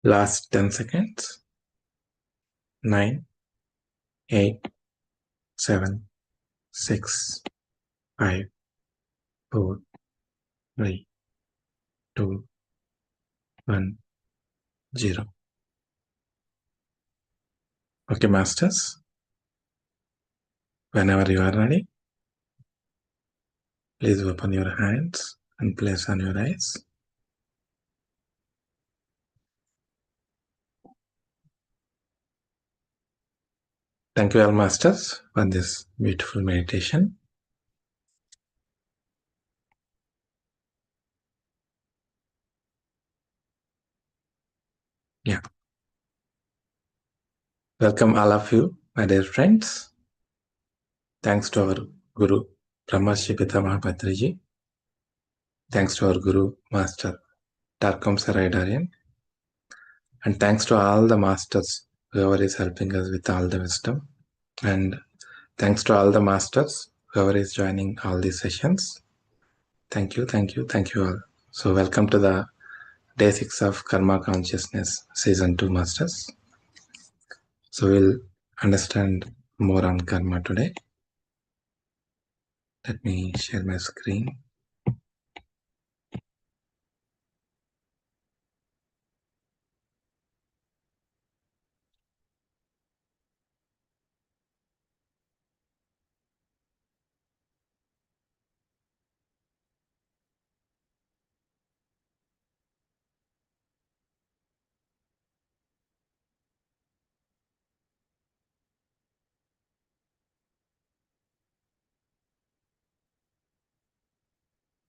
Last 10 seconds. 9, 8, 7, 6, 5, 4, 3, 2, 1, 0. Okay, masters. Whenever you are ready, please open your hands and place on your eyes. Thank you all, masters, for this beautiful meditation. Yeah. Welcome all of you, my dear friends. Thanks to our Guru, Brahmarshi Pitama Patriji. Thanks to our Guru, Master Tarkam Saraidarian. And thanks to all the masters, whoever is helping us with all the wisdom. And thanks to all the masters, whoever is joining all these sessions. Thank you, thank you, thank you all. So welcome to the Day 6 of Karma Consciousness Season 2 Masters. So we'll understand more on karma today. Let me share my screen.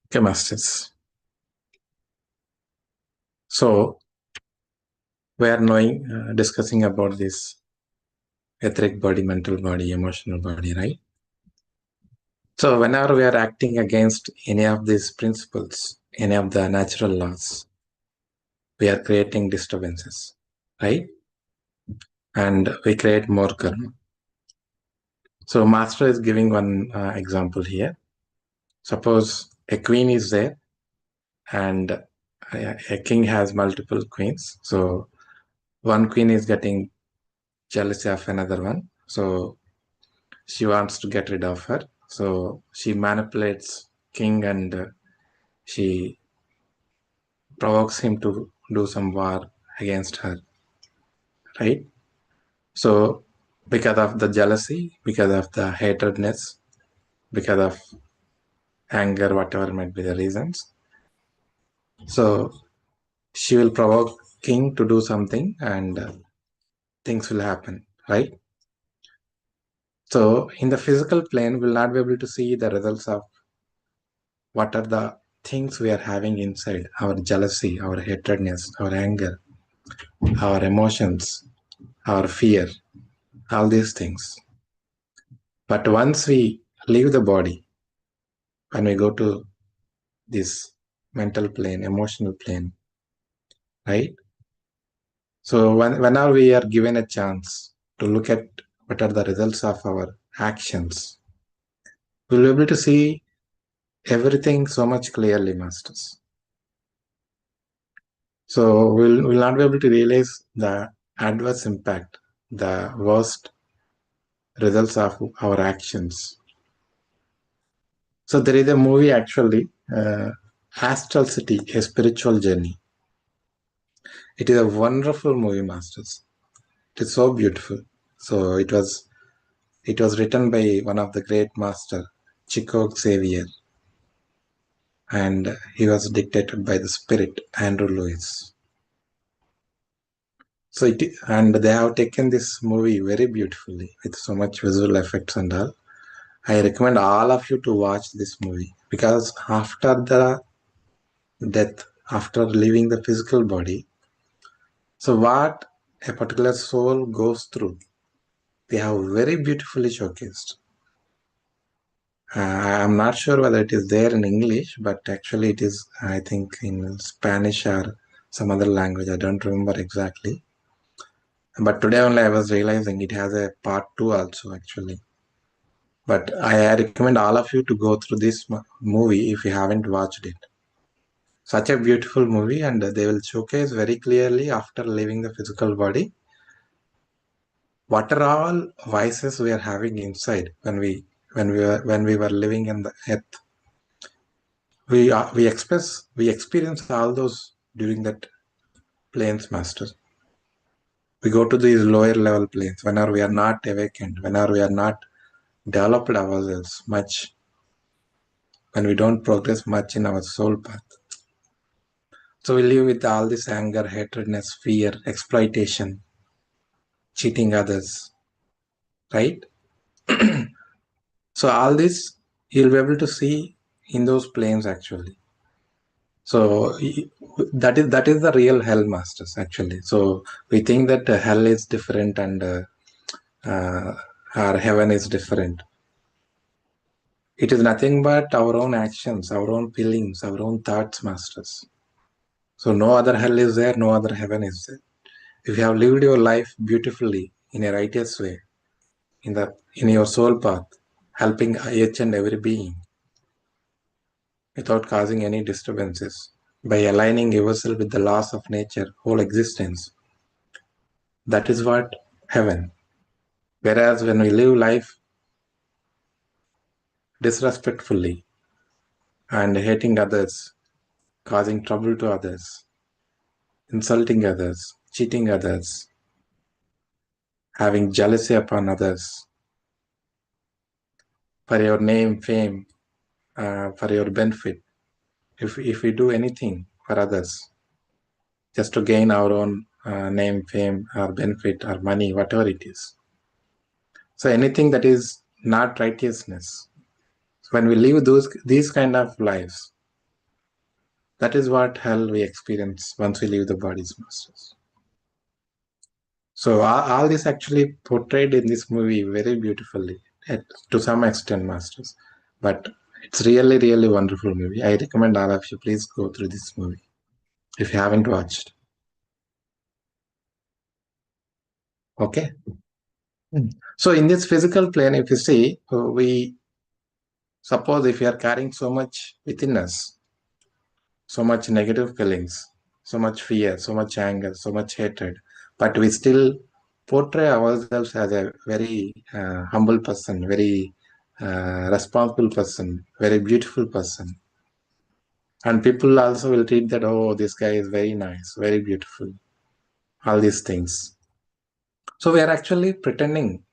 Okay, masters. So we are discussing about this etheric body, mental body, emotional body, right? So whenever we are acting against any of these principles, any of the natural laws, we are creating disturbances, right? And we create more karma. So Master is giving one example here. Suppose a queen is there and a king has multiple queens. So one queen is getting jealousy of another one. So she wants to get rid of her. So she manipulates king and she provokes him to do some war against her, right? So because of the jealousy, because of the hatredness, because of anger, whatever might be the reasons, so she will provoke king to do something and things will happen, right? So in the physical plane, we'll not be able to see the results of what are the things we are having inside, our jealousy, our hatredness, our anger, our emotions, our fear, all these things. But once we leave the body, when we go to this mental plane, emotional plane, right? So whenever we are given a chance to look at what are the results of our actions, we'll be able to see everything so much clearly, masters. So we'll not be able to realize the adverse impact, the worst results of our actions. So there is a movie actually, Astral City, A Spiritual Journey. It is a wonderful movie, masters. It is so beautiful. So it was written by one of the great master, Chico Xavier, and he was dictated by the spirit, Andrew Lewis. So and they have taken this movie very beautifully with so much visual effects and all. I recommend all of you to watch this movie because after the death, after leaving the physical body, so what a particular soul goes through, they have very beautifully showcased. I'm not sure whether it is there in English, but actually it is, I think, in Spanish or some other language. I don't remember exactly. But today only I was realizing it has a part 2 also, actually. But I recommend all of you to go through this movie if you haven't watched it. Such a beautiful movie, and they will showcase very clearly after leaving the physical body what are all vices we are having inside when we were living in the earth. We experience all those during that planes, master. We go to these lower level planes whenever we are not awakened, whenever we are not developed ourselves much, when we don't progress much in our soul path. So we live with all this anger, hatredness, fear, exploitation, cheating others, right? So all this you'll be able to see in those planes actually. So that is the real hell, masters, actually. So we think that hell is different and uh, our heaven is different. It is nothing but our own actions, our own feelings, our own thoughts, masters. So no other hell is there, no other heaven is there. If you have lived your life beautifully in a righteous way, in your soul path, helping each and every being without causing any disturbances, by aligning yourself with the laws of nature, whole existence, that is what heaven. Whereas when we live life disrespectfully and hating others, causing trouble to others, insulting others, cheating others, having jealousy upon others, for your name, fame, for your benefit, if we do anything for others, just to gain our own name, fame, or benefit, or money, whatever it is. So anything that is not righteousness, when we live these kind of lives, that is what hell we experience once we leave the bodies, masters. So all this actually portrayed in this movie very beautifully, to some extent, masters. But it's really, really wonderful movie. I recommend all of you, please go through this movie if you haven't watched. Okay. So in this physical plane, if you see, we suppose if you are carrying so much within us, so much negative feelings, so much fear, so much anger, so much hatred, but we still portray ourselves as a very humble person, very responsible person, very beautiful person. And people also will treat that, oh, this guy is very nice, very beautiful, all these things. So we are actually pretending,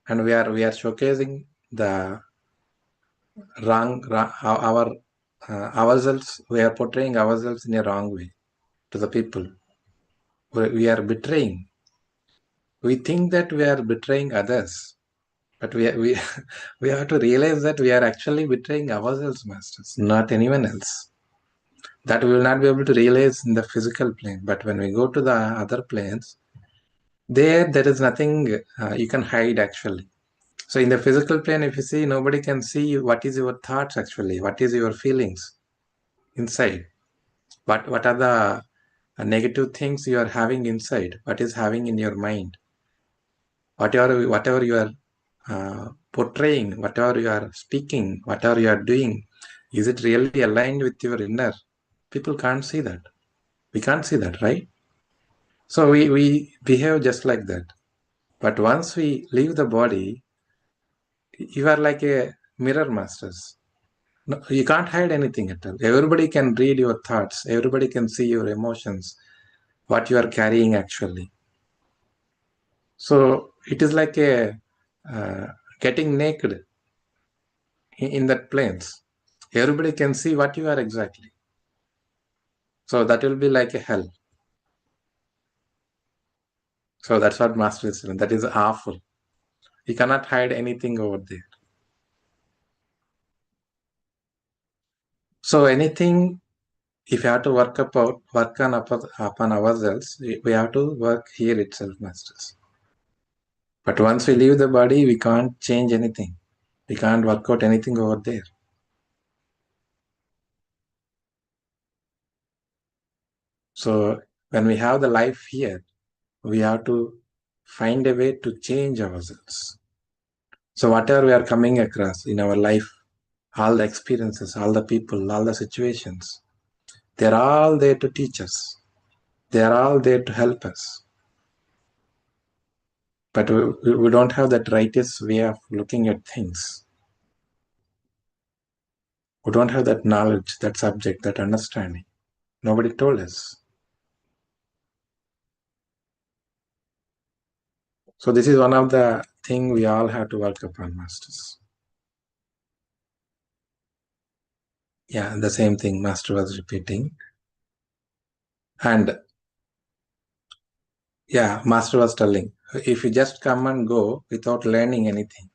and we are showcasing the our ourselves. We are portraying ourselves in a wrong way to the people. We are betraying. We think that we are betraying others, but we we have to realize that we are actually betraying ourselves, masters, not anyone else. That we will not be able to realize in the physical plane. But when we go to the other planes, there is nothing you can hide actually. So in the physical plane, if you see, nobody can see what is your thoughts actually, what is your feelings inside, what are the negative things you are having inside, what is having in your mind, whatever you are portraying, whatever you are speaking, whatever you are doing, is it really aligned with your inner? People can't see that. We can't see that, right? So we behave just like that. But once we leave the body, you are like a mirror, masters. No, you can't hide anything at all. Everybody can read your thoughts. Everybody can see your emotions, what you are carrying actually. So it is like a uh, getting naked in that planes. Everybody can see what you are exactly. So that will be like a hell. So that's what Master is saying. That is awful. You cannot hide anything over there. So anything, if you have to work upon ourselves, we have to work here itself, masters. But once we leave the body, we can't change anything. We can't work out anything over there. So when we have the life here, we have to find a way to change ourselves. So whatever we are coming across in our life, all the experiences, all the people, all the situations, They're all there to teach us. They're all there to help us. But we don't have that righteous way of looking at things. We don't have that knowledge, that subject, that understanding. Nobody told us. So this is one of the things we all have to work upon, masters. Yeah, the same thing master was repeating. And yeah, master was telling, if you just come and go without learning anything,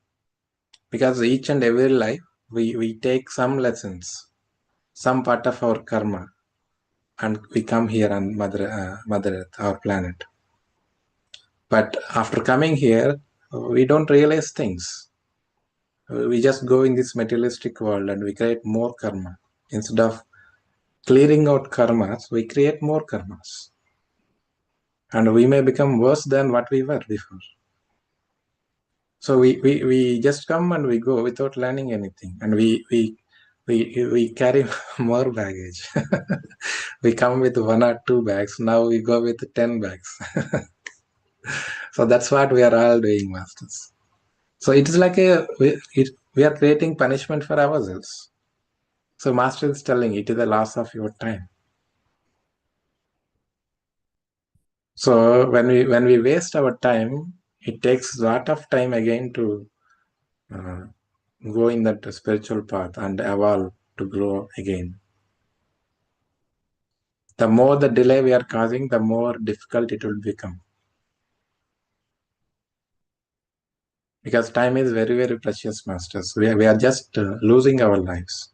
because each and every life, we take some lessons, some part of our karma, and we come here on Mother Earth, our planet. But after coming here, we don't realize things. We just go in this materialistic world and we create more karma. Instead of clearing out karmas, we create more karmas. And we may become worse than what we were before. So we just come and we go without learning anything. And we carry more baggage. We come with 1 or 2 bags. Now we go with 10 bags. So that's what we are all doing, masters. So it is like we are creating punishment for ourselves. So master is telling it is the loss of your time. So when we waste our time, it takes a lot of time again to go in that spiritual path and evolve to grow again. The more the delay we are causing, the more difficult it will become. Because time is very, very precious, masters. We are just losing our lives.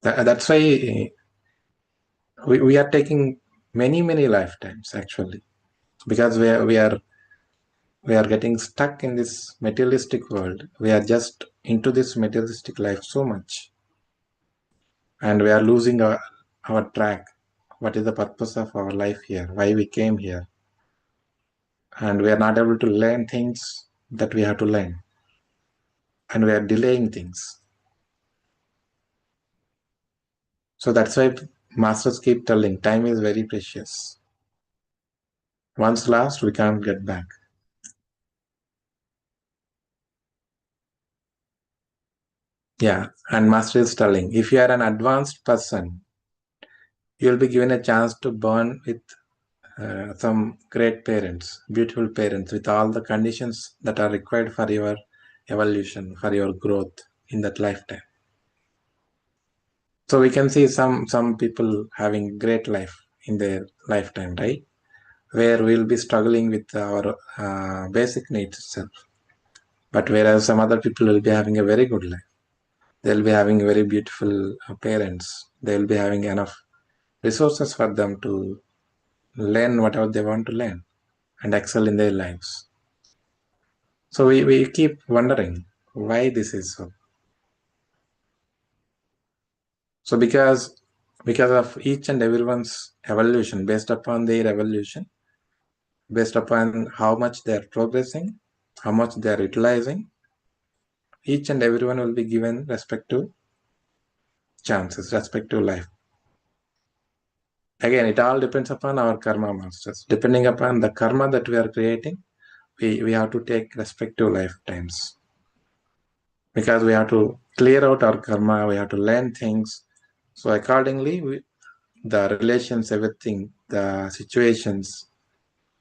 That's why we are taking many, many lifetimes, actually. Because we are getting stuck in this materialistic world. We are just into this materialistic life so much. And we are losing our track. What is the purpose of our life here? Why we came here? And we are not able to learn things that we have to learn. And we are delaying things. So that's why masters keep telling, time is very precious. Once lost, we can't get back. Yeah, and master is telling, if you are an advanced person, you will be given a chance to born with some great parents, beautiful parents, with all the conditions that are required for your evolution, for your growth in that lifetime. So we can see some people having great life in their lifetime, right? Where we'll be struggling with our basic needs itself. But whereas some other people will be having a very good life. They'll be having very beautiful parents. They'll be having enough resources for them to learn whatever they want to learn and excel in their lives. So we keep wondering why this is so. So because of each and everyone's evolution, based upon their evolution, based upon how much they are progressing, how much they are utilizing, each and everyone will be given respective chances, respective life. Again, it all depends upon our karma, masters. Depending upon the karma that we are creating, we have to take respective lifetimes. Because we have to clear out our karma, we have to learn things. So accordingly, the relations, everything, the situations,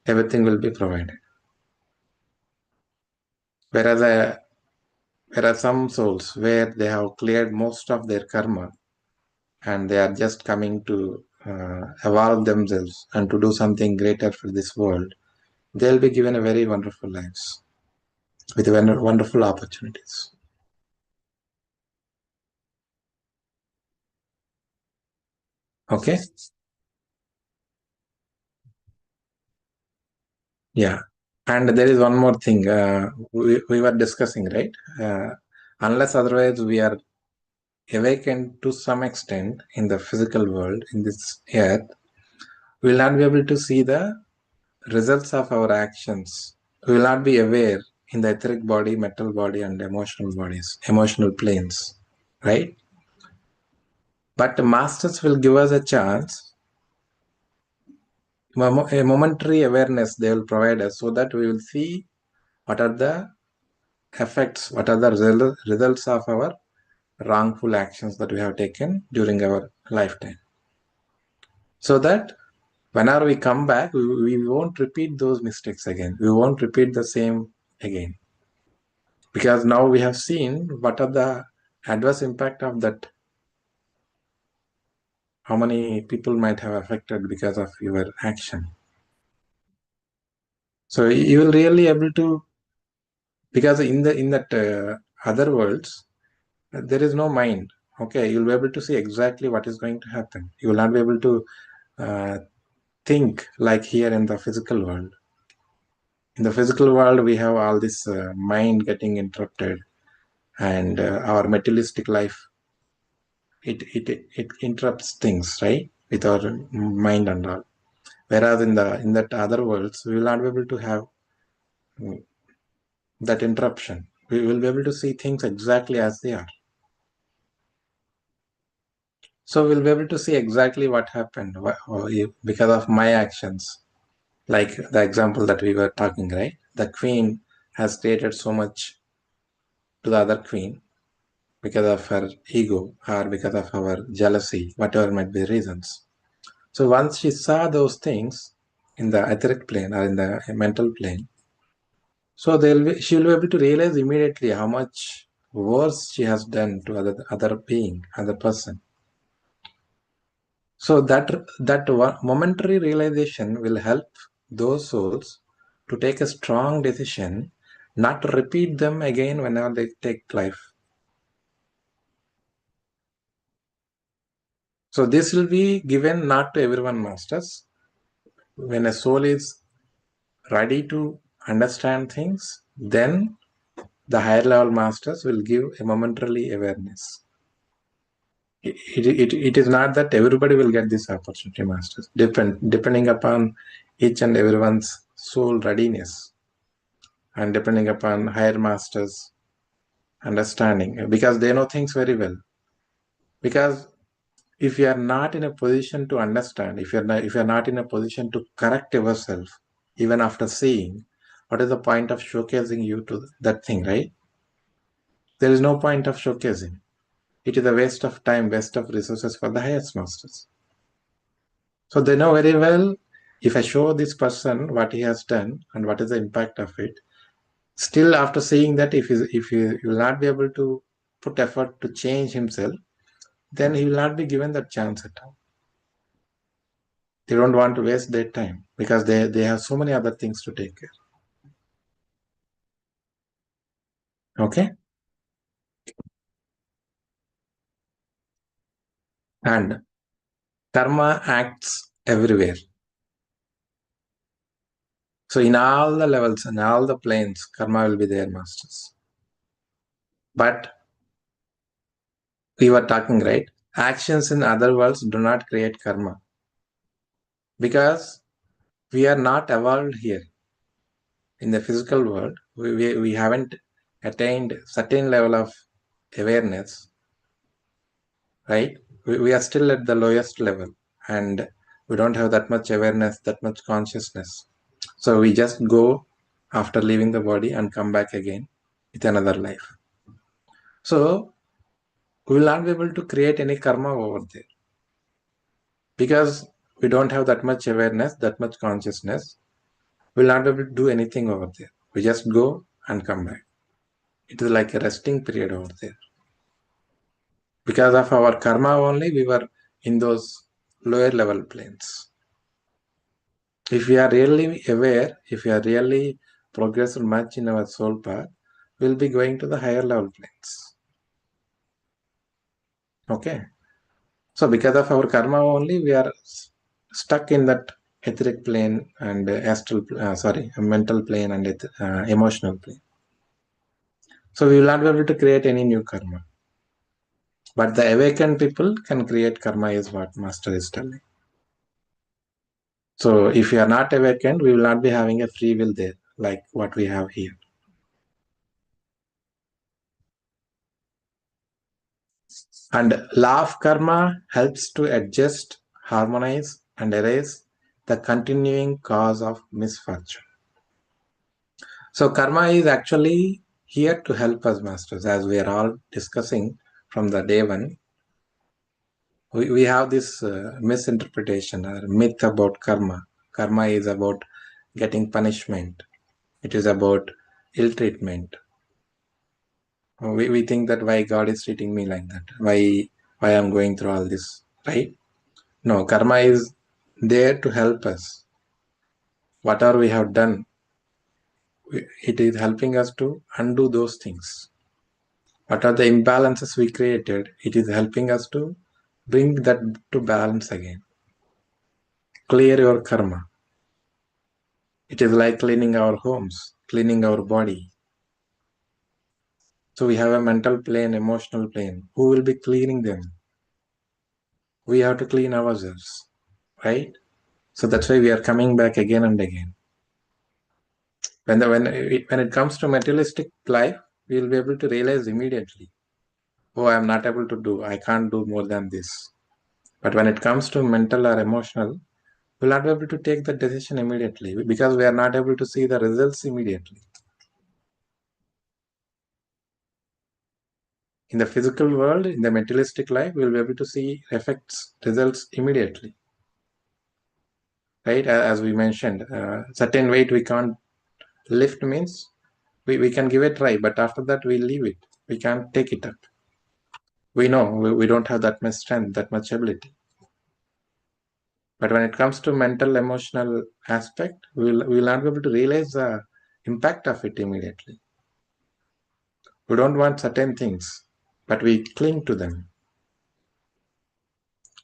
everything will be provided. Whereas there are some souls where they have cleared most of their karma and they are just coming to evolve themselves and to do something greater for this world, they'll be given a very wonderful lives with wonderful opportunities. Okay? Yeah. And there is one more thing we were discussing, right? Unless otherwise we are awakened to some extent in the physical world, in this earth, we will not be able to see the results of our actions. We will not be aware in the etheric body, mental body, and emotional bodies, emotional planes, right? But the masters will give us a chance a momentary awareness they will provide us, so that we will see what are the effects, what are the results of our wrongful actions that we have taken during our lifetime. So that whenever we come back, we won't repeat those mistakes again. We won't repeat the same again. Because now we have seen what are the adverse impact of that. How many people might have affected because of your action. So you will really able to, because in that other worlds, there is no mind. Okay, you'll be able to see exactly what is going to happen. You will not be able to think like here in the physical world. In the physical world, we have all this mind getting interrupted, and our materialistic life, it interrupts things, right, with our mind and all. Whereas in that other worlds, we will not be able to have that interruption. We will be able to see things exactly as they are. So we'll be able to see exactly what happened because of my actions. Like the example that we were talking, right? The queen has created so much to the other queen because of her ego or because of her jealousy, whatever might be reasons. So once she saw those things in the etheric plane or in the mental plane, so she will be able to realize immediately how much worse she has done to other being, other person. So that momentary realization will help those souls to take a strong decision, not to repeat them again whenever they take life. So this will be given not to everyone, masters. When a soul is ready to understand things, then the higher level masters will give a momentary awareness. It is not that everybody will get this opportunity, masters. Depending upon each and everyone's soul readiness, and depending upon higher masters' understanding, because they know things very well. Because if you are not in a position to understand, if you are not in a position to correct yourself, even after seeing, what is the point of showcasing you to that thing, right? There is no point of showcasing. It is a waste of time, waste of resources for the highest masters. So they know very well, if I show this person what he has done and what is the impact of it, still after seeing that, if he will not be able to put effort to change himself, then he will not be given that chance at all. They don't want to waste their time because they have so many other things to take care. Okay? And karma acts everywhere. So in all the levels and all the planes, karma will be there, masters. But we were talking, right? Actions in other worlds do not create karma. Because we are not evolved here. In the physical world, we haven't attained certain level of awareness, right? We are still at the lowest level, and we don't have that much awareness, that much consciousness. So we just go after leaving the body and come back again with another life. So we will not be able to create any karma over there because we don't have that much awareness, that much consciousness. We will not be able to do anything over there. We just go and come back. It is like a resting period over there. Because of our karma only, we were in those lower level planes. If we are really aware, if we are really progressed much in our soul path, we'll be going to the higher level planes. Okay. So because of our karma only, we are stuck in that etheric plane and mental plane and emotional plane. So we will not be able to create any new karma. But the awakened people can create karma, is what Master is telling. So if we are not awakened, we will not be having a free will there, like what we have here. And law of karma helps to adjust, harmonize, and erase the continuing cause of misfortune. So karma is actually here to help us, masters, as we are all discussing from the day one. We have this misinterpretation or myth about karma. Karma is about getting punishment. It is about ill treatment. We think that why God is treating me like that, why I'm going through all this, right? No, karma is there to help us. Whatever we have done, it is helping us to undo those things. What are the imbalances we created? It is helping us to bring that to balance again. Clear your karma. It is like cleaning our homes, cleaning our body. So we have a mental plane, emotional plane. Who will be cleaning them? We have to clean ourselves, right? So that's why we are coming back again and again. When it comes to materialistic life, we will be able to realize immediately, oh, I'm not able to do, I can't do more than this. But when it comes to mental or emotional, we'll not be able to take the decision immediately because we are not able to see the results immediately. In the physical world, in the materialistic life, we'll be able to see effects, results immediately. Right? As we mentioned, certain weight we can't lift means we can give it a try, but after that we leave it. We can't take it up. We know we don't have that much strength, that much ability. But when it comes to mental, emotional aspect, we'll not be able to realize the impact of it immediately. We don't want certain things, but we cling to them.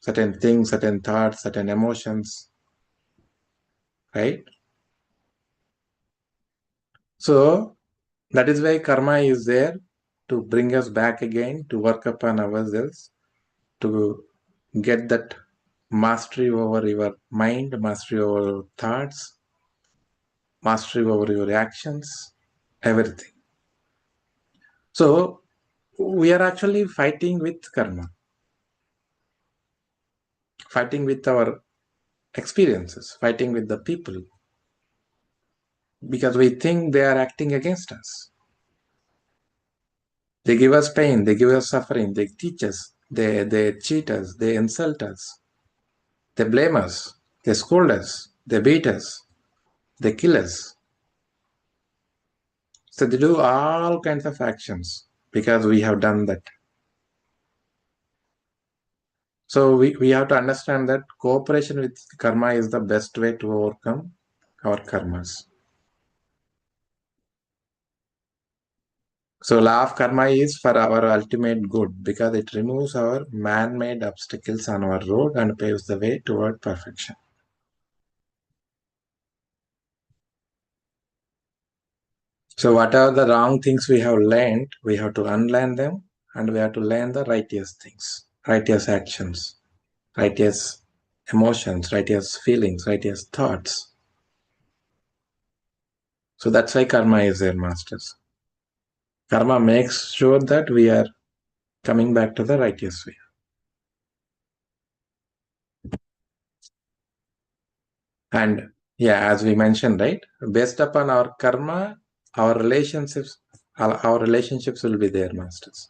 Certain things, certain thoughts, certain emotions, right? So that is why karma is there to bring us back again, to work upon ourselves, to get that mastery over your mind, mastery over your thoughts, mastery over your actions, everything. So we are actually fighting with karma, fighting with our experiences, fighting with the people, because we think they are acting against us. They give us pain, they give us suffering, they teach us, they cheat us, they insult us, they blame us, they scold us, they beat us, they kill us. So they do all kinds of actions because we have done that. So we have to understand that cooperation with karma is the best way to overcome our karmas. So law of karma is for our ultimate good because it removes our man-made obstacles on our road and paves the way toward perfection. So whatever the wrong things we have learned, we have to unlearn them and we have to learn the righteous things, righteous actions, righteous emotions, righteous feelings, righteous thoughts. So that's why karma is there, masters. Karma makes sure that we are coming back to the righteous way. And yeah, as we mentioned, right, based upon our karma, our relationships will be there, masters.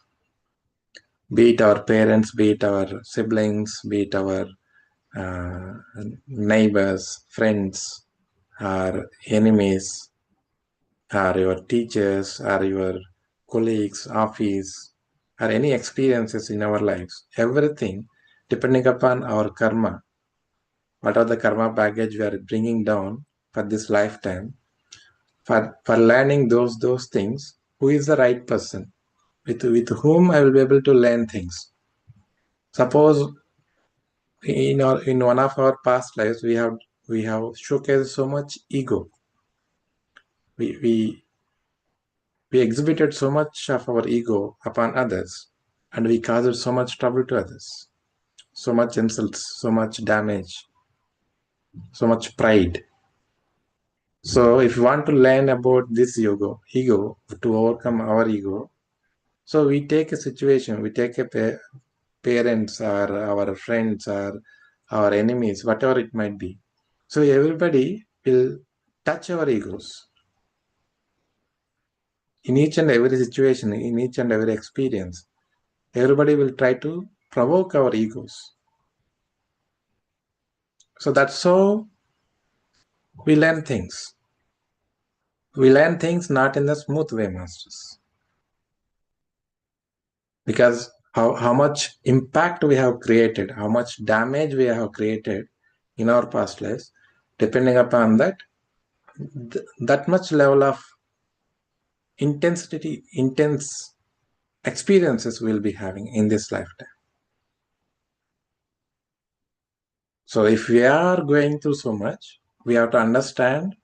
Be it our parents, be it our siblings, be it our neighbors, friends, or enemies, or your teachers, or your colleagues, office, or any experiences in our lives, everything depending upon our karma, what are the karma baggage we are bringing down for this lifetime, for learning those things, who is the right person, with whom I will be able to learn things. Suppose in one of our past lives we have showcased so much ego. We exhibited so much of our ego upon others, and we caused so much trouble to others, so much insults, so much damage, so much pride. So if you want to learn about this ego to overcome our ego, so we take a situation, we take a parents or our friends or our enemies, whatever it might be. So everybody will touch our egos in each and every situation, in each and every experience. Everybody will try to provoke our egos. So that's how we learn things. We learn things not in the smooth way, masters. Because how much impact we have created, how much damage we have created in our past lives, depending upon that, that much level of intense experiences we'll be having in this lifetime. So if we are going through so much, we have to understand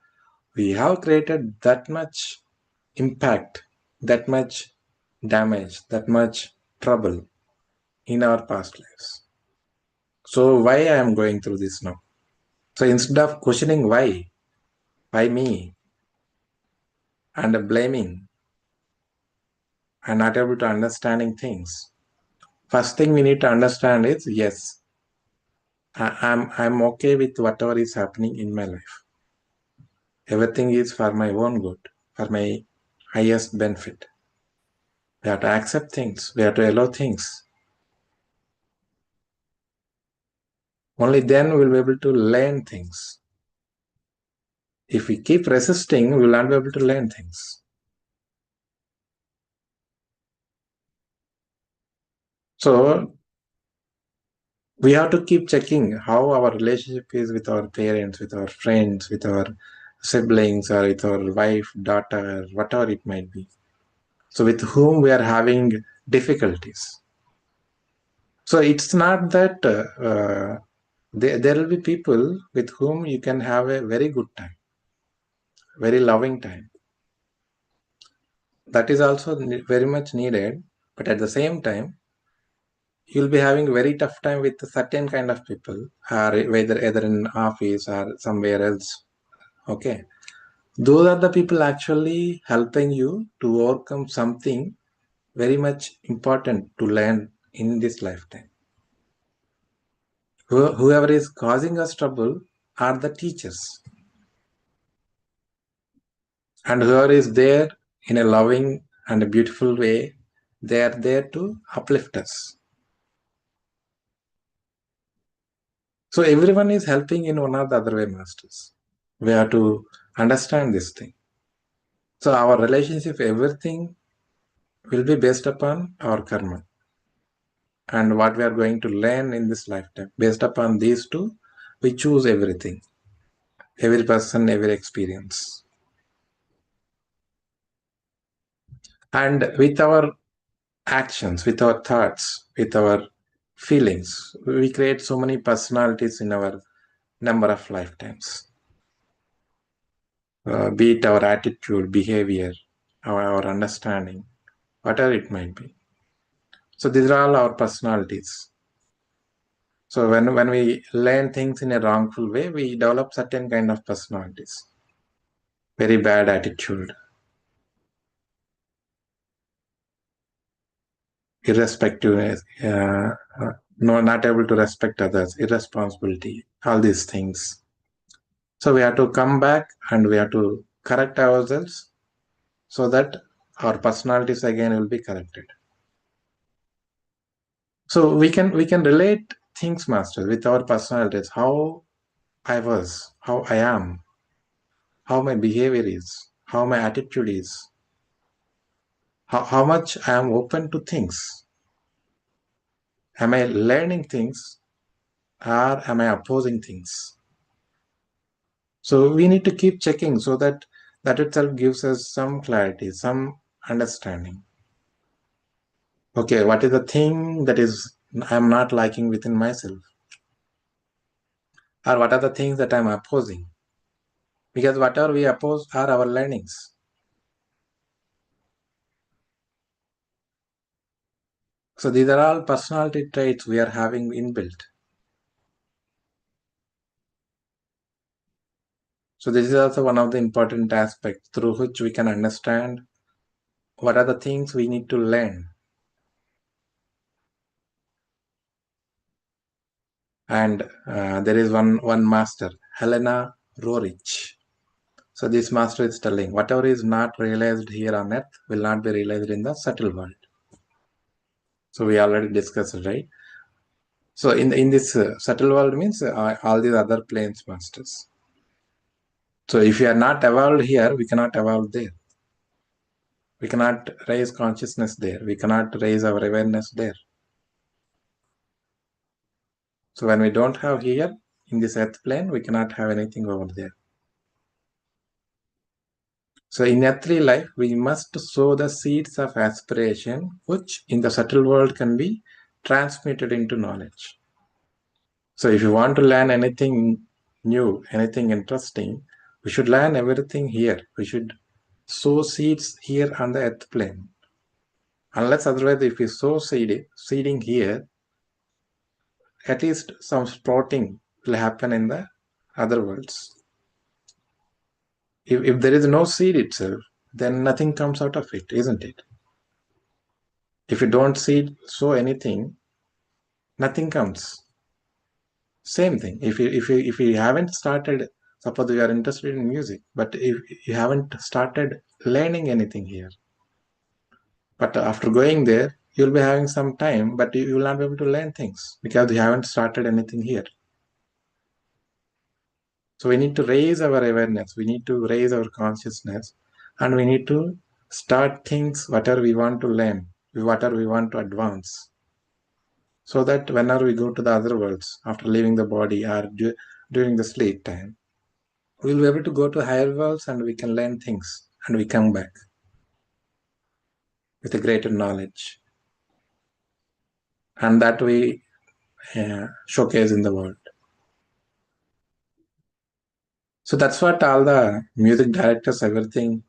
we have created that much impact, that much damage, that much trouble in our past lives. So why I am going through this now? So instead of questioning why me, and blaming and not able to understanding things, first thing we need to understand is, yes, I'm okay with whatever is happening in my life. Everything is for my own good, for my highest benefit. We have to accept things. We have to allow things. Only then we'll be able to learn things. If we keep resisting, we will not be able to learn things. So we have to keep checking how our relationship is with our parents, with our friends, with our siblings, or with our wife, daughter, whatever it might be. So with whom we are having difficulties. So it's not that there will be people with whom you can have a very good time, very loving time. That is also very much needed, but at the same time, you'll be having a very tough time with a certain kind of people, or whether either in office or somewhere else. Okay, those are the people actually helping you to overcome something very much important to learn in this lifetime. Whoever is causing us trouble are the teachers, and whoever is there in a loving and a beautiful way, they are there to uplift us. So everyone is helping in one or the other way, masters. We have to understand this thing. So our relationship, everything will be based upon our karma and what we are going to learn in this lifetime. Based upon these two, we choose everything, every person, every experience. And with our actions, with our thoughts, with our feelings, we create so many personalities in our number of lifetimes. Be it our attitude, behavior, our understanding, whatever it might be. So these are all our personalities. So when we learn things in a wrongful way, we develop certain kind of personalities. Very bad attitude, irrespectiveness, no, not able to respect others, irresponsibility, all these things. So we have to come back and we have to correct ourselves so that our personalities again will be corrected. So we can relate things, master, with our personalities, how I was, how I am, how my behavior is, how my attitude is, how much I am open to things. Am I learning things or am I opposing things? So we need to keep checking so that itself gives us some clarity, some understanding. Okay, what is the thing that is I'm not liking within myself? Or what are the things that I'm opposing? Because whatever we oppose are our learnings. So these are all personality traits we are having inbuilt. So this is also one of the important aspects through which we can understand what are the things we need to learn. And there is one master. Helena Rorich. So this master is telling whatever is not realized here on earth will not be realized in the subtle world. So we already discussed it, right? So in this subtle world means all these other planes masters. So if we are not evolved here, we cannot evolve there. We cannot raise consciousness there. We cannot raise our awareness there. So when we don't have here in this earth plane, we cannot have anything over there. So in earthly life, we must sow the seeds of aspiration, which in the subtle world can be transmuted into knowledge. So if you want to learn anything new, anything interesting, we should learn everything here. We should sow seeds here on the earth plane. Unless otherwise, if we sow seeding here, at least some sprouting will happen in the other worlds. If there is no seed itself, then nothing comes out of it, isn't it? If you don't sow anything, nothing comes. Same thing. If you haven't started, suppose you are interested in music, but if you haven't started learning anything here, but after going there, you'll be having some time, but you will not be able to learn things because you haven't started anything here. So we need to raise our awareness, we need to raise our consciousness, and we need to start things, whatever we want to learn, whatever we want to advance. So that whenever we go to the other worlds, after leaving the body or during the sleep time, we'll be able to go to higher worlds and we can learn things and we come back with a greater knowledge. And that we showcase in the world. So that's what all the music directors, everything,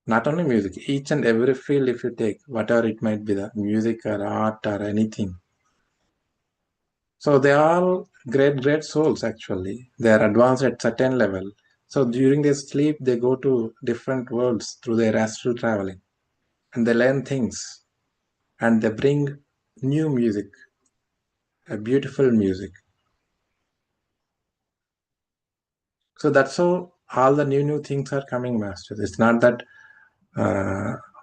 not only music, each and every field, if you take, whatever it might be, the music or art or anything. So they are all great souls actually. They are advanced at certain level. So during their sleep, they go to different worlds through their astral traveling. And they learn things. And they bring new music, a beautiful music. So that's how all the new things are coming, masters. It's not that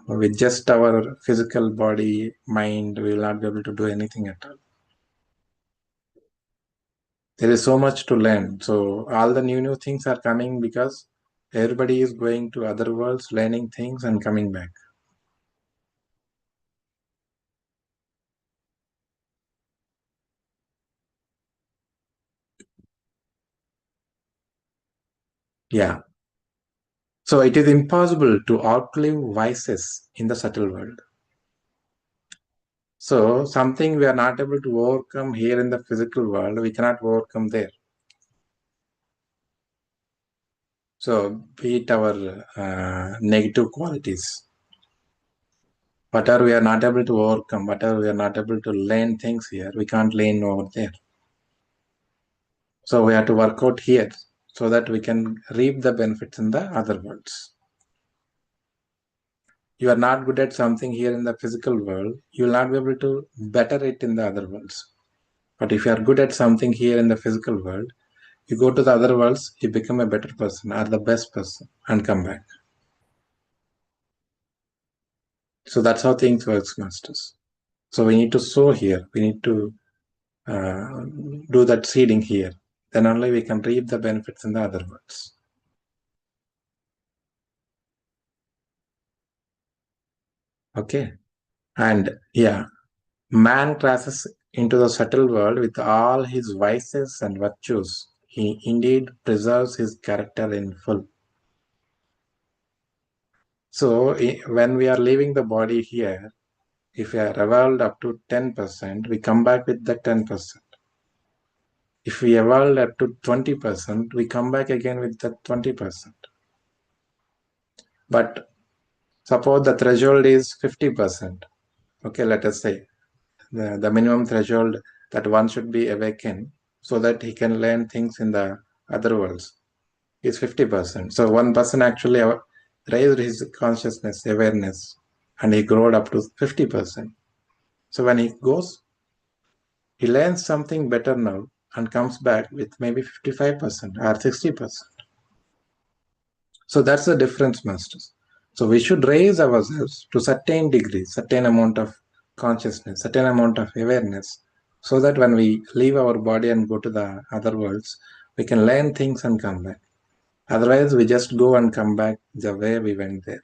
with just our physical body, mind, we will not be able to do anything at all. There is so much to learn. So all the new things are coming because everybody is going to other worlds, learning things and coming back. Yeah. So it is impossible to outlive vices in the subtle world. So something we are not able to overcome here in the physical world, we cannot overcome there. So be it our negative qualities, whatever we are not able to overcome, whatever we are not able to learn things here, we can't learn over there. So we have to work out here so that we can reap the benefits in the other worlds. You are not good at something here in the physical world, you will not be able to better it in the other worlds. But if you are good at something here in the physical world, you go to the other worlds, you become a better person or the best person and come back. So that's how things works, masters. So we need to sow here. We need to do that seeding here. Then only we can reap the benefits in the other worlds. Okay. And yeah, man crosses into the subtle world with all his vices and virtues. He indeed preserves his character in full. So when we are leaving the body here, if we are evolved up to 10%, we come back with the 10%. If we evolved up to 20%, we come back again with the 20%. But suppose the threshold is 50%. Okay, let us say the minimum threshold that one should be awakened so that he can learn things in the other worlds is 50%. So one person actually raised his consciousness, awareness, and he grew up to 50%. So when he goes, he learns something better now, and comes back with maybe 55% or 60%. So that's the difference, masters. So we should raise ourselves to certain degree, certain amount of consciousness, certain amount of awareness, so that when we leave our body and go to the other worlds, we can learn things and come back. Otherwise, we just go and come back the way we went there.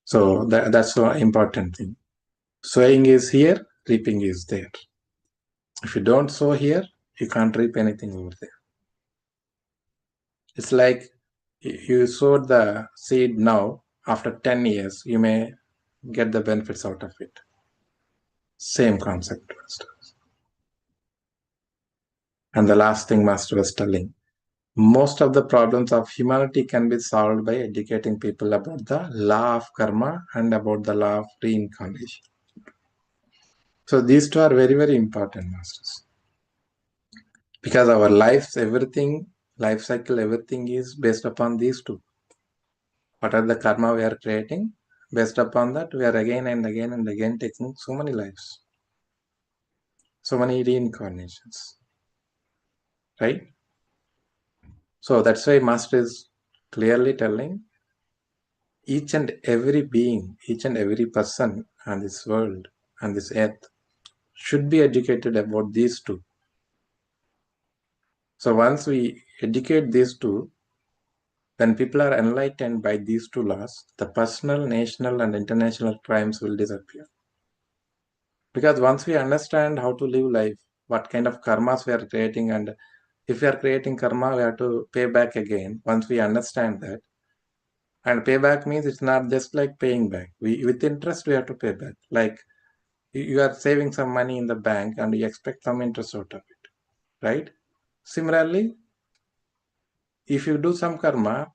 So that's an important thing. Sowing is here, reaping is there. If you don't sow here, you can't reap anything over there. It's like you sowed the seed now, after 10 years, you may get the benefits out of it. Same concept, Master. And the last thing Master was telling, most of the problems of humanity can be solved by educating people about the law of karma and about the law of reincarnation. So these two are very, very important, Masters. Because our lives, everything, life cycle, everything is based upon these two. What are the karma we are creating? Based upon that, we are again and again and again taking so many lives, so many reincarnations, right? So that's why Master is clearly telling each and every being, each and every person on this world, on this earth, should be educated about these two. So once we educate these two, when people are enlightened by these two laws, the personal, national, and international crimes will disappear. Because once we understand how to live life, what kind of karmas we are creating, and if we are creating karma, we have to pay back again. Once we understand that, and payback means it's not just like paying back. With interest, we have to pay back. Like you are saving some money in the bank and you expect some interest out of it, right? Similarly, if you do some karma,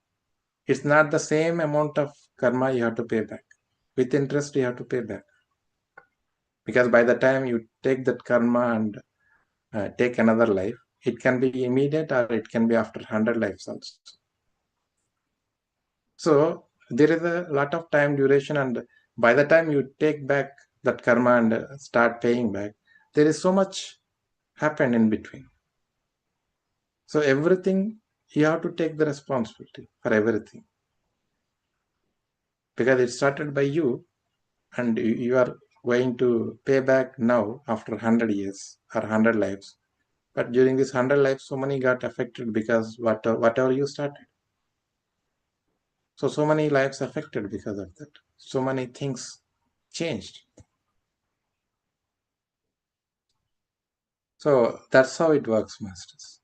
it's not the same amount of karma you have to pay back. With interest, you have to pay back. Because by the time you take that karma and take another life, it can be immediate or it can be after 100 lives also. So there is a lot of time duration, and by the time you take back that karma and start paying back, there is so much happened in between. So everything, you have to take the responsibility for everything. Because it started by you, and you are going to pay back now after 100 years or 100 lives. But during this 100 lives, so many got affected because whatever you started. So many lives affected because of that. So many things changed. So that's how it works, Masters.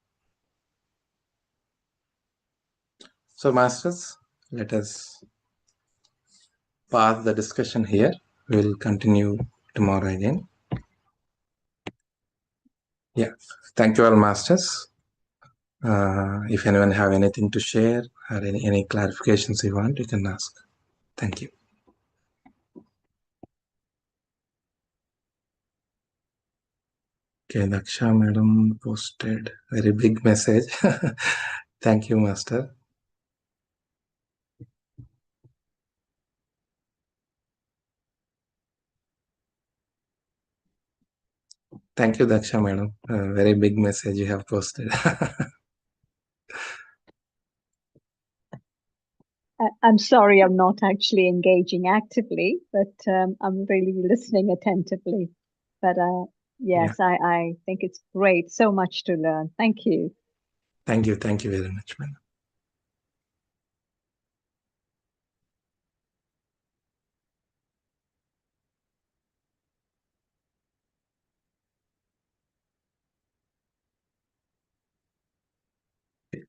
So, Masters, let us pause the discussion here. We'll continue tomorrow again. Yeah. Thank you all, Masters. If anyone have anything to share or any clarifications you want, you can ask. Thank you. Okay, Daksha madam posted very big message. Thank you, Master. Thank you, Daksha madam. Very big message you have posted. I'm sorry, I'm not actually engaging actively, but I'm really listening attentively. But yes, yeah. I think it's great. So much to learn. Thank you. Thank you. Thank you very much, madam.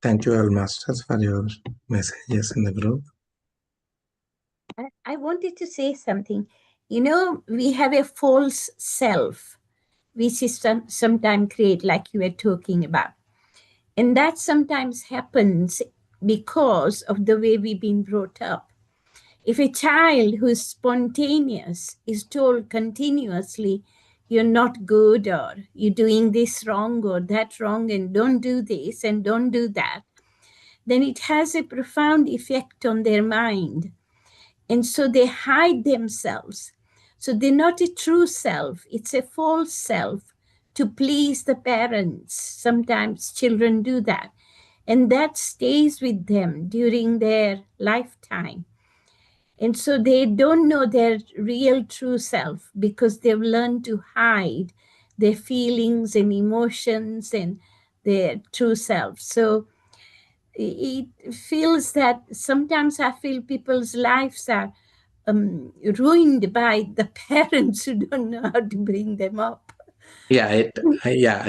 Thank you all, Masters, for your messages in the group. I wanted to say something. You know, we have a false self we sometimes create, like you were talking about. And that sometimes happens because of the way we've been brought up. If a child who's spontaneous is told continuously, you're not good, or you're doing this wrong or that wrong, and don't do this and don't do that, then it has a profound effect on their mind. And so they hide themselves. So they're not a true self, it's a false self to please the parents. Sometimes children do that. And that stays with them during their lifetime. And so they don't know their real true self because they've learned to hide their feelings and emotions and their true self. So it feels that sometimes I feel people's lives are ruined by the parents who don't know how to bring them up. Yeah,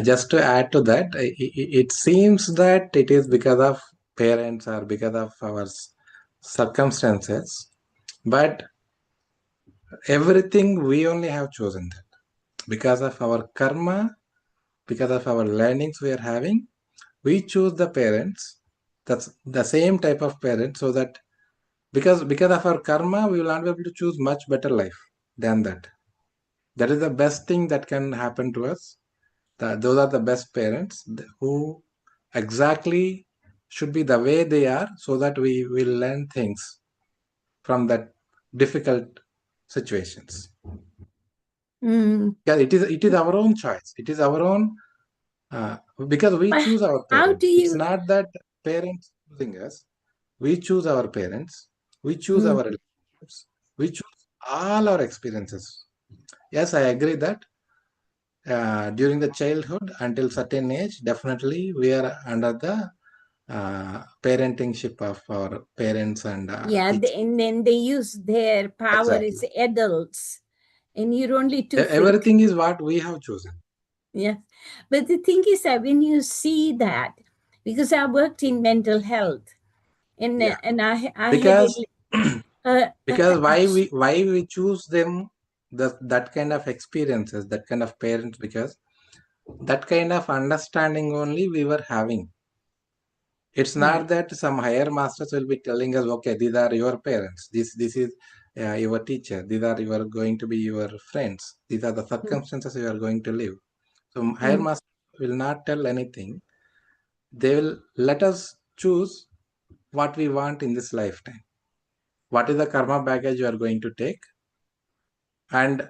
just to add to that, it seems that it is because of parents or because of our circumstances, but everything we only have chosen that because of our karma, because of our learnings we are having, we choose the parents. That's the same type of parents, so that because of our karma, we will not be able to choose much better life than that. That is the best thing that can happen to us. Those are the best parents who exactly should be the way they are, so that we will learn things from that difficult situations. Yeah, it is our own choice. It is our own because we But choose our how parents. do It's you? not that parents choosing us. We choose our parents. We choose our relationships. We choose all our experiences. Yes, I agree that during the childhood until certain age, definitely we are under the parentingship of our parents and Yeah, teachers. and then they use their power as Exactly. adults, and you're only too fit. Everything is what we have chosen. Yeah, but the thing is that when you see that, because I worked in mental health, and Yeah. and I had Because because a why we choose them, that kind of experiences, that kind of parents, because that kind of understanding only we were having. It's not that some higher masters will be telling us, okay, these are your parents, this is your teacher, these are you are going to be your friends, these are the circumstances you are going to live. So higher masters will not tell anything. They will let us choose what we want in this lifetime. What is the karma baggage you are going to take? And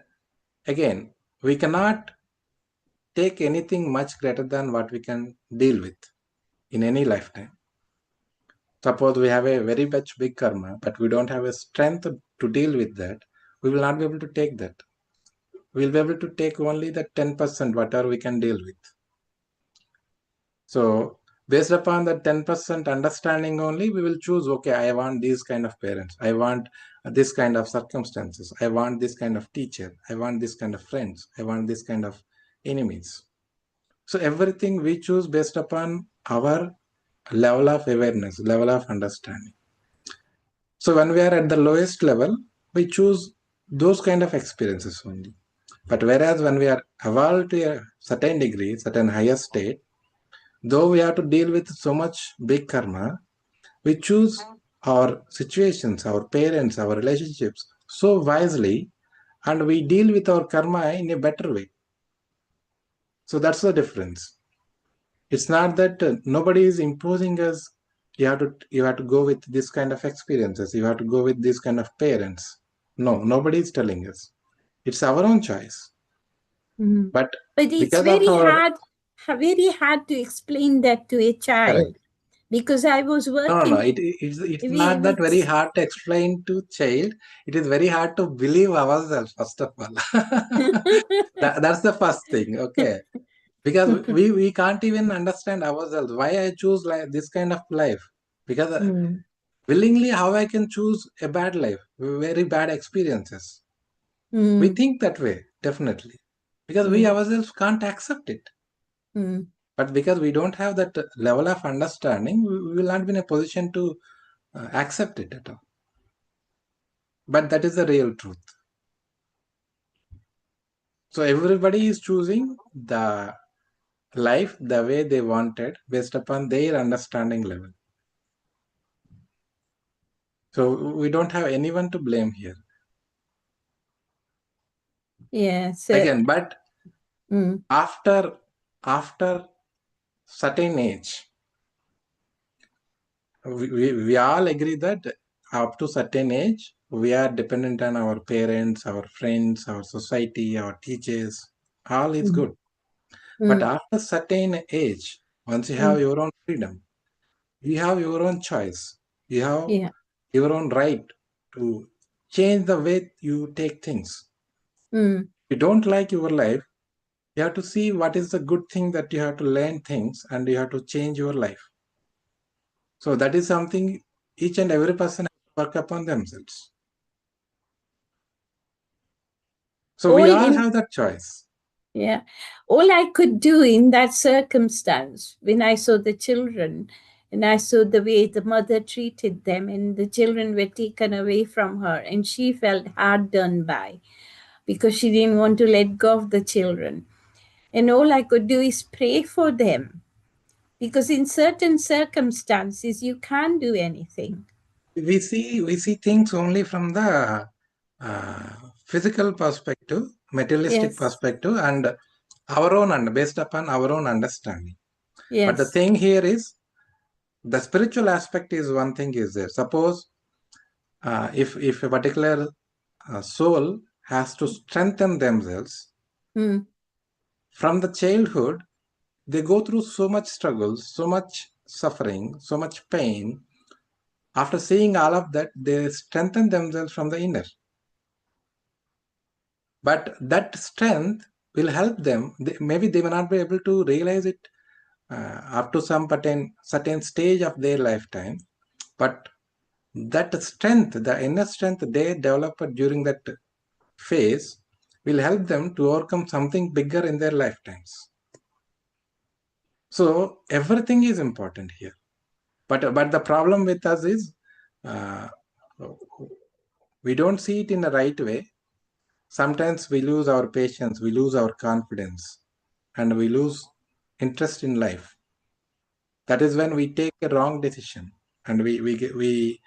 again, we cannot take anything much greater than what we can deal with in any lifetime. Suppose we have a very much big karma, but we don't have a strength to deal with that, we will not be able to take that. We'll be able to take only the 10%, whatever we can deal with. So based upon the 10% understanding only, we will choose, okay, I want these kind of parents. I want this kind of circumstances. I want this kind of teacher. I want this kind of friends. I want this kind of enemies. So everything we choose based upon our level of awareness, level of understanding. So when we are at the lowest level, we choose those kind of experiences only. But whereas when we are evolved to a certain degree, certain higher state, though we have to deal with so much big karma, we choose our situations, our parents, our relationships so wisely, and we deal with our karma in a better way. So that's the difference. It's not that nobody is imposing us. You have to go with this kind of experiences. You have to go with this kind of parents. No, nobody is telling us. It's our own choice. But it's because of very our very hard to explain that to a child. correct. Because I was working. No. It's not that very hard to explain to child. It is very hard to believe ourselves, first of all. That's the first thing, okay? Because we can't even understand ourselves. Why I choose like this kind of life? Because willingly, how I can choose a bad life, very bad experiences. We think that way, definitely. Because we ourselves can't accept it. But because we don't have that level of understanding, we will not be in a position to accept it at all. But that is the real truth. So everybody is choosing the life the way they wanted based upon their understanding level. So we don't have anyone to blame here. Yeah. So Again, but after certain age, we all agree that up to certain age, we are dependent on our parents, our friends, our society, our teachers. All is good. But after certain age, once you have your own freedom, you have your own choice. You have your own right to change the way you take things. If you don't like your life, you have to see what is the good thing that you have to learn things and you have to change your life. So that is something each and every person has to work upon themselves. So we all have that choice. Yeah. All I could do in that circumstance, when I saw the children and I saw the way the mother treated them and the children were taken away from her and she felt hard done by because she didn't want to let go of the children. And all I could do is pray for them because in certain circumstances, you can't do anything. We see things only from the physical perspective, materialistic perspective, and our own, and based upon our own understanding. But the thing here is, the spiritual aspect is one thing is there. Suppose if a particular soul has to strengthen themselves from the childhood, they go through so much struggles, so much suffering, so much pain. After seeing all of that, they strengthen themselves from the inner. But that strength will help them. Maybe they may not be able to realize it up to some certain stage of their lifetime. But that strength, the inner strength they develop during that phase, will help them to overcome something bigger in their lifetimes. So everything is important here. But the problem with us is we don't see it in the right way. Sometimes we lose our patience, we lose our confidence, and we lose interest in life. That is when we take a wrong decision, and we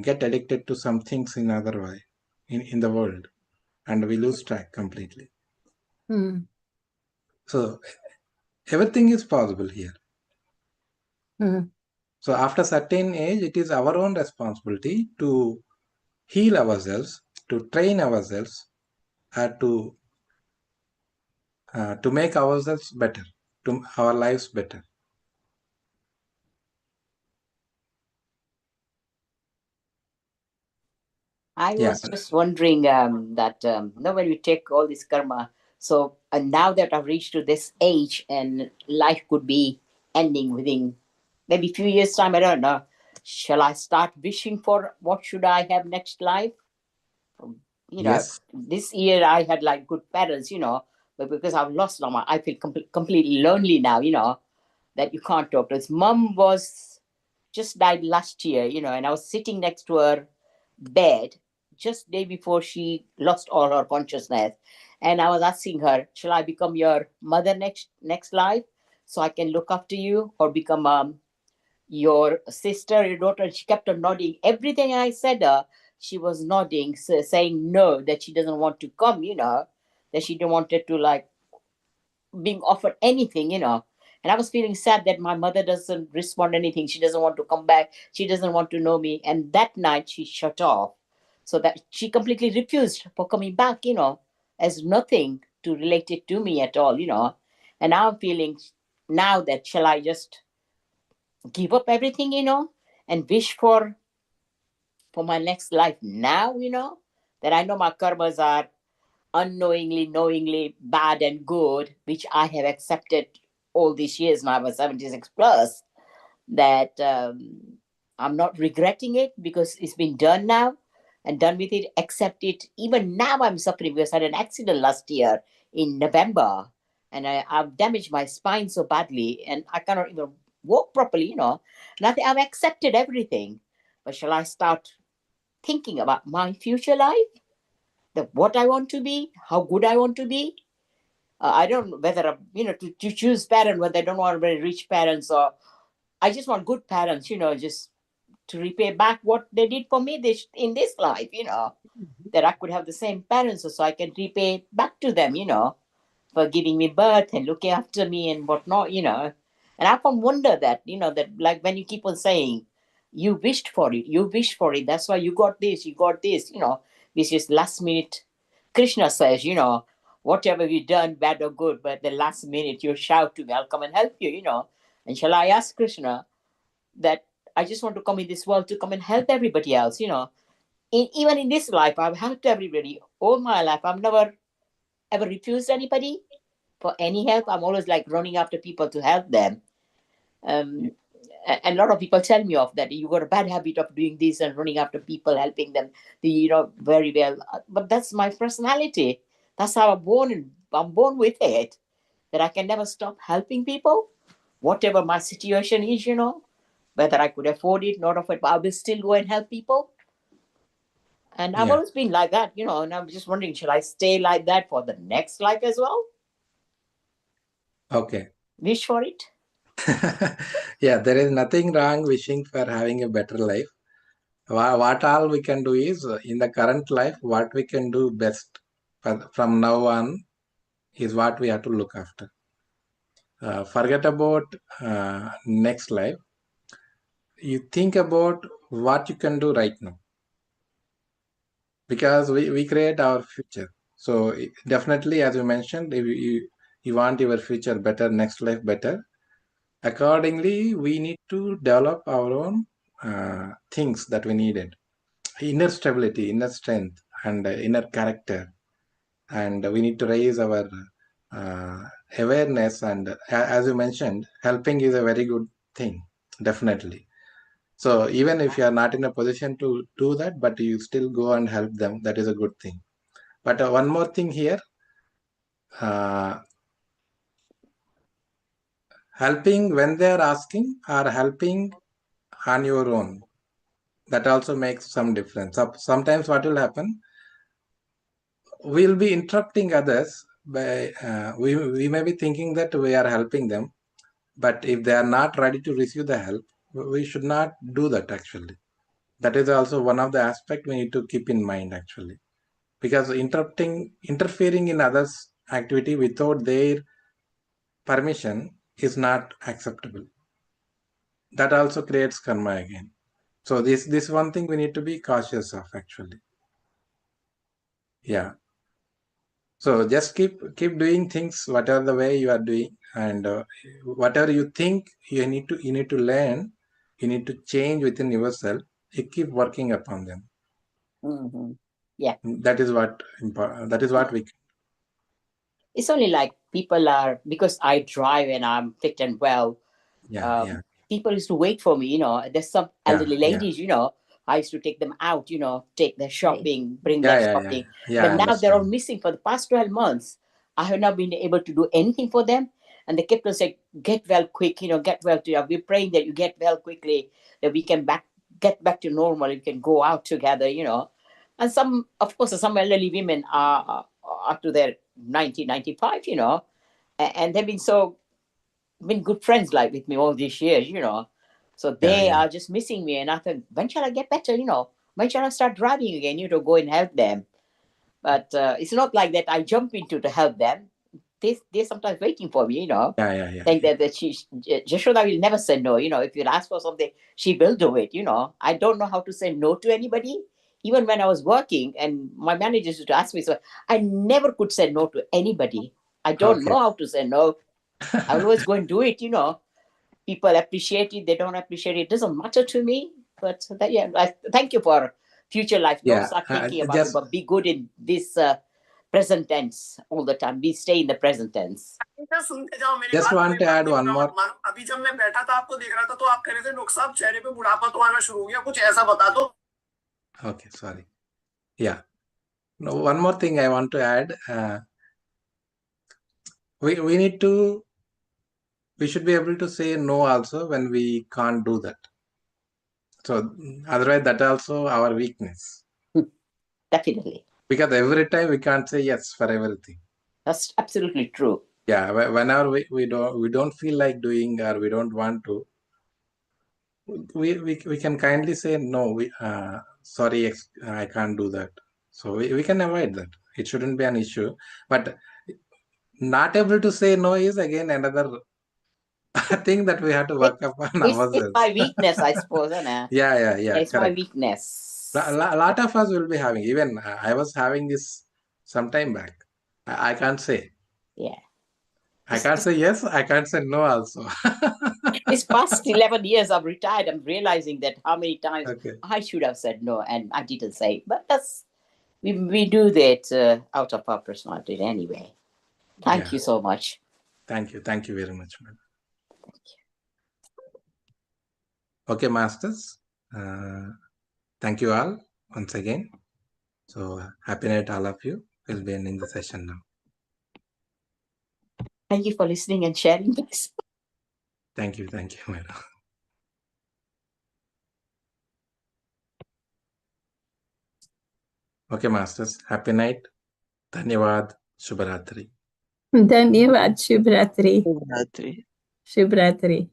get addicted to some things in other way in the world, and we lose track completely. So everything is possible here. So after certain age, it is our own responsibility to heal ourselves, to train ourselves, to make ourselves better, to our lives better. I was just wondering that now when we take all this karma, so now that I've reached to this age and life could be ending within maybe a few years' time, I don't know. Shall I start wishing for what should I have next life? This year I had like good parents, but because I've lost them, I feel completely lonely now, that you can't talk to. His mom was just died last year, and I was sitting next to her bed just day before she lost all her consciousness, and I was asking her, shall I become your mother next life so I can look after you, or become your sister, your daughter? And she kept on nodding. Everything I said she was nodding, saying no, that she doesn't want to come, that she didn't wanted to like being offered anything, and I was feeling sad that my mother doesn't respond anything. She doesn't want to come back. She doesn't want to know me. And that night she shut off. So that she completely refused for coming back, as nothing to relate it to me at all, And now I'm feeling now that shall I just give up everything, and wish for my next life now, that I know my karmas are unknowingly, knowingly bad and good, which I have accepted all these years now. I was 76 plus, that I'm not regretting it because it's been done now and done with it. Accept it. Even now I'm suffering because I had an accident last year in November, and I've damaged my spine so badly, and I cannot even walk properly, And I've accepted everything. But shall I start thinking about my future life? What I want to be, how good I want to be. I don't know whether, to choose parents, whether I don't want very rich parents, or I just want good parents, just to repay back what they did for me in this life, that I could have the same parents so I can repay back to them, for giving me birth and looking after me and whatnot, And I often wonder that, that like when you keep on saying you wished for it. You wished for it. That's why you got this. You got this. This is last minute. Krishna says, whatever we've done, bad or good, but the last minute you shout to me, I'll come and help you. And shall I ask Krishna that I just want to come in this world to come and help everybody else? Even in this life, I've helped everybody all my life. I've never ever refused anybody for any help. I'm always like running after people to help them. And a lot of people tell me of that. You got a bad habit of doing this and running after people, helping them, very well. But that's my personality. That's how I'm born with it, that I can never stop helping people, whatever my situation is, whether I could afford it, not afford it, but I will still go and help people. And I've always been like that, and I'm just wondering, shall I stay like that for the next life as well? Okay. Wish for it? Yeah, there is nothing wrong wishing for having a better life. What all we can do is, in the current life, what we can do best from now on is what we have to look after. Forget about next life. You think about what you can do right now. Because we create our future. So definitely, as you mentioned, if you want your future better, next life better, accordingly, we need to develop our own things that we needed. Inner stability, inner strength, and inner character. And we need to raise our awareness. And as you mentioned, helping is a very good thing, definitely. So even if you are not in a position to do that, but you still go and help them, that is a good thing. But one more thing here, helping when they are asking or helping on your own, that also makes some difference. Sometimes what will happen, we'll be interrupting others by, we may be thinking that we are helping them, but if they are not ready to receive the help, we should not do that actually. That is also one of the aspects we need to keep in mind actually. Because interfering in others' activity without their permission is not acceptable. That also creates karma again. So this one thing we need to be cautious of actually. Yeah. So just keep doing things whatever the way you are doing, and whatever you think you need to learn, you need to change within yourself. You keep working upon them. Mm-hmm. Yeah. That is what we. It's only like people are, because I drive and I'm fit and well. Yeah. People used to wait for me, there's some elderly ladies, I used to take them out, take their shopping, bring their shopping. But now they're all missing for the past 12 months. I have not been able to do anything for them. And they kept on saying, get well quick, get well. We're praying that you get well quickly, that we can get back to normal, we can go out together, And some elderly women are up to their 90, 95, and they've been good friends like with me all these years, So they are just missing me. And I thought, when shall I get better, When shall I start driving again, to go and help them? But it's not like that I jump into to help them. They're sometimes waiting for me, Think that Jashoda will never say no, If you ask for something, she will do it, I don't know how to say no to anybody. Even when I was working and my managers used to ask me, so I never could say no to anybody. I don't know how to say no. I always go and do it, People appreciate it, they don't appreciate it. It doesn't matter to me. But thank you for future life. Don't start thinking about it, but be good in this present tense all the time. Stay in the present tense. Just want to add one more. अभी जब मैं बैठा था आपको देख रहा था तो आप कह रहे थे डॉक्टर साहब चेहरे पे बुढ़ापा तो आना शुरू हो गया, कुछ ऐसा बता दो. Okay, sorry. Yeah. No, one more thing I want to add. We should be able to say no also when we can't do that. So otherwise that also our weakness. Definitely. Because every time we can't say yes for everything. That's absolutely true. Yeah, whenever we don't feel like doing or we don't want to, we can kindly say no. Sorry, I can't do that. So we can avoid that. It shouldn't be an issue. But not able to say no is again another I think that we have to work upon It's ourselves. my weakness, I suppose, isn't it? Yeah, It's my correct. weakness. A lot of us will be having, even I was having this some time back. I can't say. Yeah. I can't say yes, I can't say no also. It's past 11 years I've retired. I'm realizing that how many times Okay. I should have said no and I didn't say. But that's we do that out of our personality anyway. Thank you so much. Thank you very much, madam. Thank you. Okay, masters. Thank you all once again. So happy night, all of you. We'll be ending the session now. Thank you for listening and sharing this. Thank you, madam. Okay, masters. Happy night. Dhanyavad. Shubharatri. Dhanyavad. Shubhratri. Shubhratri. Shubhratri.